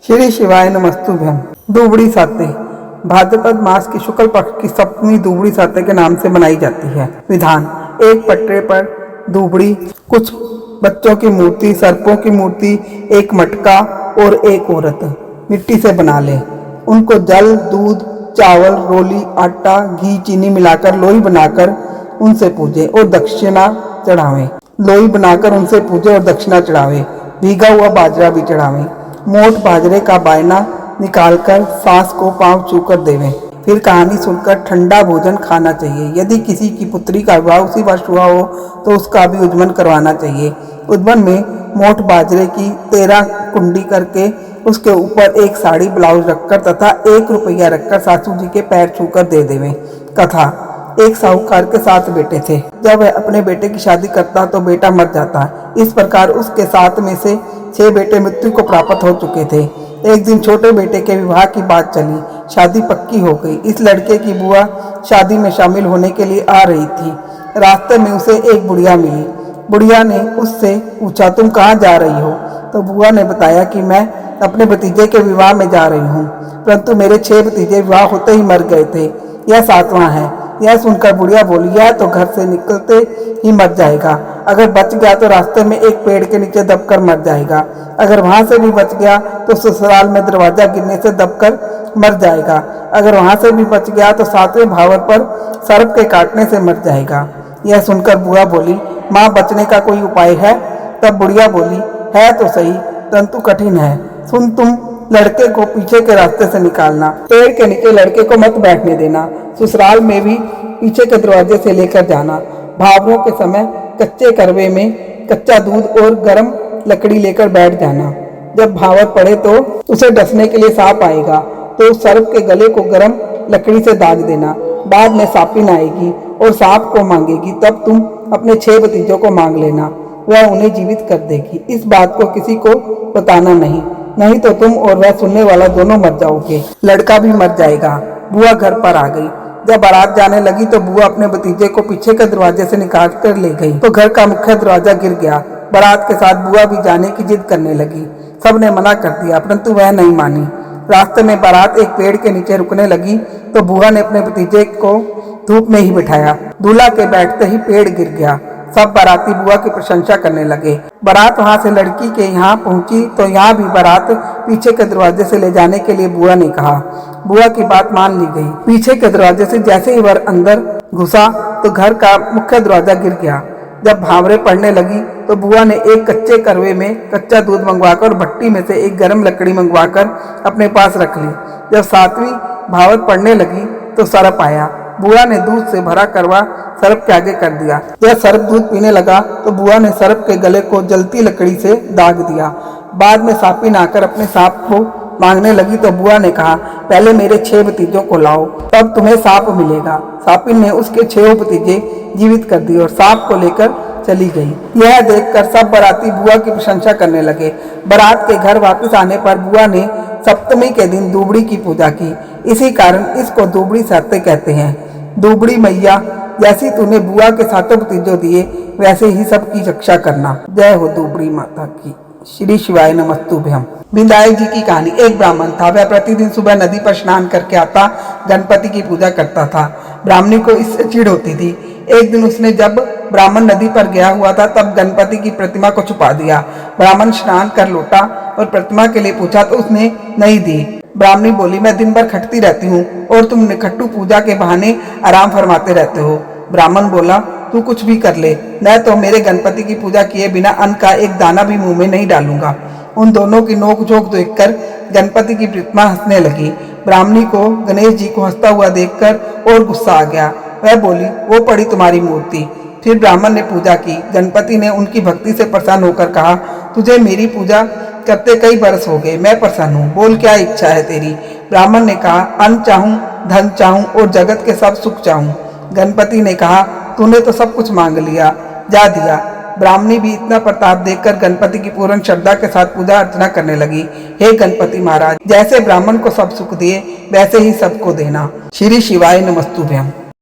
श्री शिवाय नमस्तुभ्यम। दुबड़ी साते भाद्रपद मास की शुक्ल पक्ष की सप्तमी दुबड़ी साते के नाम से मनाई जाती है। विधान: एक पटरे पर दुबड़ी, कुछ बच्चों की मूर्ति, सर्पों की मूर्ति, एक मटका और एक औरत मिट्टी से बना ले। उनको जल, दूध, चावल, रोली, आटा, घी, चीनी मिलाकर लोई बनाकर उनसे पूजे और दक्षिणा चढ़ावे। लोई बनाकर उनसे पूजे और दक्षिणा चढ़ावे। भीगा हुआ बाजरा भी चढ़ावे। मोट बाजरे का बायना निकालकर सास को पांव छूकर देवें। फिर कहानी सुनकर ठंडा भोजन खाना चाहिए। यदि किसी की पुत्री का विवाह उसी वर्ष हुआ हो तो उसका भी उद्मन करवाना चाहिए। उद्मन में मोट बाजरे की 13 कुंडी करके उसके ऊपर एक साड़ी ब्लाउज रखकर तथा 1 रुपया रखकर सासू जी के पैर छूकर दे देवें। कथा: एक साहूकार के 7 बेटे थे। जब वह अपने बेटे की शादी करता तो बेटा मर जाता। इस प्रकार उसके 7 में से 6 बेटे मृत्यु को प्राप्त हो चुके थे। एक दिन छोटे बेटे के विवाह की बात चली। शादी पक्की हो गई। इस लड़के की बुआ शादी में शामिल होने के लिए आ रही थी। रास्ते में उसे एक बुढ़िया मिली। बुढ़िया ने उससे पूछा, तुम कहाँ जा रही हो? तो बुआ ने बताया कि मैं अपने भतीजे के विवाह में जा रही हूँ, परंतु मेरे 6 भतीजे विवाह होते ही मर गए थे, यह 7वां है। यह सुनकर बुढ़िया बोली, यह तो घर से निकलते ही मर जाएगा। अगर बच गया तो रास्ते में एक पेड़ के नीचे दबकर मर जाएगा। अगर वहां से भी बच गया तो ससुराल में दरवाजा गिरने से दबकर मर जाएगा। अगर वहां से भी बच गया तो 7वें भावर पर सर्प के काटने से मर जाएगा। यह सुनकर बुआ बोली, माँ बचने का कोई उपाय है? तब बुढ़िया बोली, है तो सही, परंतु कठिन है। सुन, तुम लड़के को पीछे के रास्ते से निकालना। पेड़ के नीचे लड़के को मत बैठने देना। ससुराल में भी पीछे के दरवाजे से लेकर जाना। भावरों के समय कच्चे करवे में कच्चा दूध और गर्म लकड़ी लेकर बैठ जाना। जब भावर पड़े तो उसे डसने के लिए सांप आएगा तो उस सर्प के गले को गर्म लकड़ी से दाग देना। बाद में सांपिन आएगी और सांप को मांगेगी, तब तुम अपने 6 भतीजों को मांग लेना, वह उन्हें जीवित कर देगी। इस बात को किसी को बताना नहीं तो तुम और वह सुनने वाला दोनों मर जाओगे। लड़का भी मर जाएगा। बुआ घर पर आ गई। जब बारात जाने लगी तो बुआ अपने भतीजे को पीछे के दरवाजे से निकाल कर ले गई तो घर का मुख्य दरवाजा गिर गया। बारात के साथ बुआ भी जाने की जिद करने लगी। सबने मना कर दिया, परंतु वह नहीं मानी। रास्ते में बारात एक पेड़ के नीचे रुकने लगी तो बुआ ने अपने भतीजे को धूप में ही बिठाया। दूल्हा के बैठते ही पेड़ गिर गया। सब बाराती बुआ की प्रशंसा करने लगे। बारात वहां से लड़की के यहाँ पहुंची तो यहाँ भी बारात पीछे के दरवाजे से ले जाने के लिए बुआ ने कहा। बुआ की बात मान ली गई। पीछे के दरवाजे से जैसे ही वर अंदर घुसा तो घर का मुख्य दरवाजा गिर गया। जब भावरें पड़ने लगी तो बुआ ने एक कच्चे करवे में कच्चा दूध मंगवाकर और भट्टी में से एक गर्म लकड़ी मंगवाकर अपने पास रख ली। जब 7वीं भावर पड़ने लगी तो सर्प आया। बुआ ने दूध से भरा करवा सर्प के आगे कर दिया। जब सर्प दूध पीने लगा तो बुआ ने सर्प के गले को जलती लकड़ी से दाग दिया। बाद में सांपिन आकर अपने सांप को मांगने लगी तो बुआ ने कहा, पहले मेरे 6 भतीजों को लाओ, तब तुम्हें सांप मिलेगा। सांपिन ने उसके 6 भतीजे जीवित कर दिए और सांप को लेकर चली गई। यह देखकर सब बाराती बुआ की प्रशंसा करने लगे। बारात के घर वापस आने पर बुआ ने सप्तमी के दिन दुबड़ी की पूजा की। इसी कारण इसको दुबड़ी साते कहते हैं। दुबड़ी मैया, जैसी तूने बुआ के 7 भतीजों दिए वैसे ही सबकी रक्षा करना। जय हो दुबड़ी माता की। श्री शिवाय नमस्तुभ्यम। बिंदाई जी की कहानी। एक ब्राह्मण था। वह प्रतिदिन सुबह नदी पर स्नान करके आता, गणपति की पूजा करता था। ब्राह्मणी को इससे चिढ़ होती थी। एक दिन उसने जब ब्राह्मण नदी पर गया हुआ था तब गणपति की प्रतिमा को छुपा दिया। ब्राह्मण स्नान कर लौटा और प्रतिमा के लिए पूछा तो उसने नहीं दी। ब्राह्मणी बोली, मैं दिन भर खटती रहती हूँ और तुम निखट्टू पूजा के बहाने आराम फरमाते रहते हो। ब्राह्मण बोला, तू कुछ भी कर ले, मैं तो मेरे गणपति की पूजा किए बिना अन्न का एक दाना भी मुंह में नहीं डालूंगा। उन दोनों की नोक-झोंक देखकर गणपति की प्रतिमा हंसने लगी। ब्राह्मणी को गणेश जी को हंसता हुआ देखकर और गुस्सा आ गया। वह बोली, वो पड़ी तुम्हारी मूर्ति। फिर ब्राह्मण ने पूजा की। गणपति ने उनकी भक्ति से प्रसन्न होकर कहा, तुझे मेरी पूजा करते कई बरस हो गए, मैं प्रसन्न हूँ, बोल क्या इच्छा है तेरी? ब्राह्मण ने कहा, अन्न चाहूँ, धन चाहूँ और जगत के सब सुख चाहूँ। गणपति ने कहा, तूने तो सब कुछ मांग लिया, जा दिया। ब्राह्मणी भी इतना प्रताप देखकर गणपति की पूर्ण श्रद्धा के साथ पूजा अर्चना करने लगी। हे गणपति महाराज, जैसे ब्राह्मण को सब सुख दिए वैसे ही सबको देना। श्री शिवाय नमस्तुभ्यम।